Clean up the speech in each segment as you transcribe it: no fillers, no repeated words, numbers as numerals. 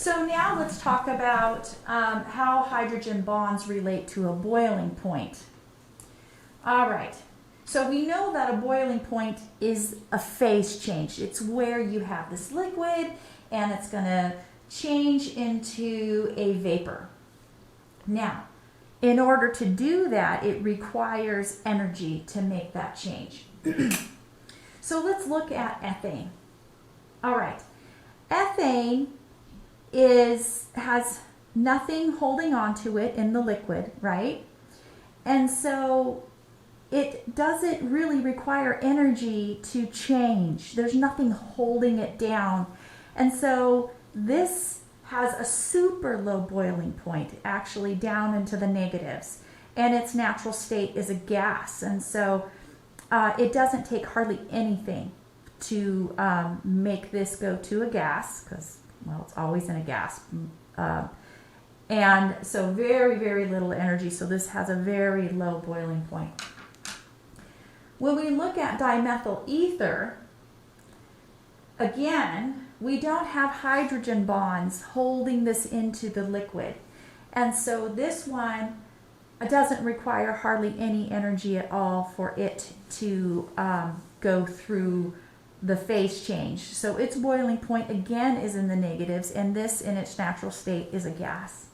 So now let's talk about how hydrogen bonds relate to a boiling point. All right, so we know that a boiling point is a phase change. It's where you have this liquid and it's going to change into a vapor. Now, in order to do that, it requires energy to make that change. So let's look at ethane. All right, ethane has nothing holding on to it in the liquid, right? And so it doesn't really require energy to change. There's nothing holding it down. And so this has a super low boiling point, actually down into the negatives. And its natural state is a gas. And so it doesn't take hardly anything to make this go to a gas, because, well, it's always in a gas. And so very, very little energy. So this has a very low boiling point. When we look at dimethyl ether, again, we don't have hydrogen bonds holding this into the liquid. And so this one doesn't require hardly any energy at all for it to go through the phase change. So its boiling point again is in the negatives, and this in its natural state is a gas.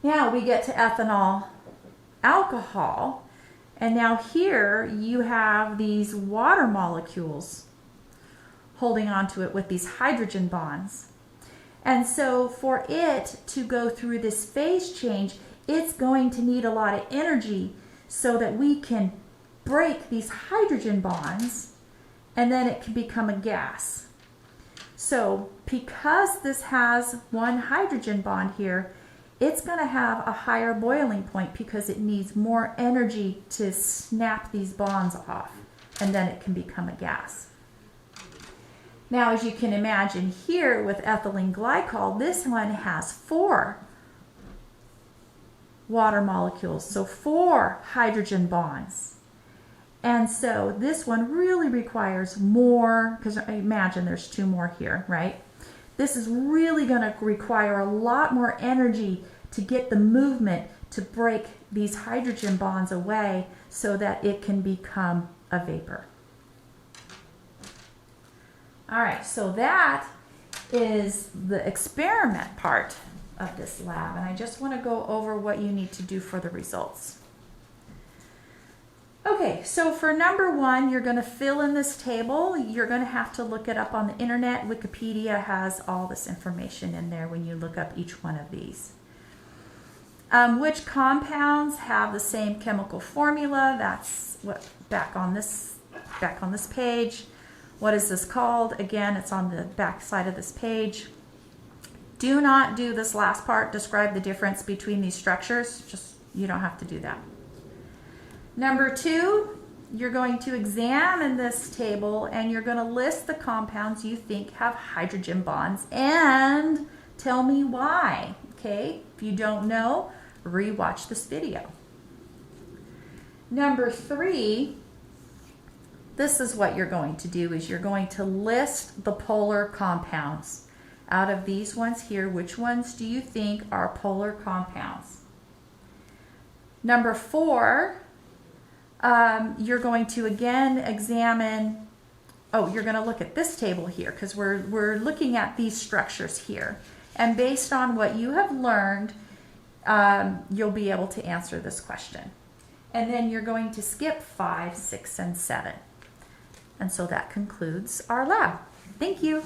Now we get to ethanol alcohol. And now here you have these water molecules holding onto it with these hydrogen bonds. And so for it to go through this phase change, it's going to need a lot of energy so that we can break these hydrogen bonds and then it can become a gas. So because this has one hydrogen bond here, it's going to have a higher boiling point because it needs more energy to snap these bonds off, and then it can become a gas. Now, as you can imagine here with ethylene glycol, this one has 4 water molecules, so 4 hydrogen bonds. And so this one really requires more, because imagine there's 2 more here, right? This is really going to require a lot more energy to get the movement to break these hydrogen bonds away so that it can become a vapor. All right, so that is the experiment part of this lab, and I just want to go over what you need to do for the results. Okay, so for number 1, you're going to fill in this table. You're going to have to look it up on the internet. Wikipedia has all this information in there when you look up each one of these. Which compounds have the same chemical formula? That's what back on this page. What is this called? Again, it's on the back side of this page. Do not do this last part. Describe the difference between these structures. You don't have to do that. Number 2, you're going to examine this table and you're going to list the compounds you think have hydrogen bonds and tell me why. Okay, if you don't know, rewatch this video. Number 3, this is what you're going to do, is you're going to list the polar compounds. Out of these ones here, which ones do you think are polar compounds? Number 4, you're going to again examine, you're going to look at this table here because we're looking at these structures here. And based on what you have learned, you'll be able to answer this question. And then you're going to skip 5, 6, and 7. And so that concludes our lab. Thank you.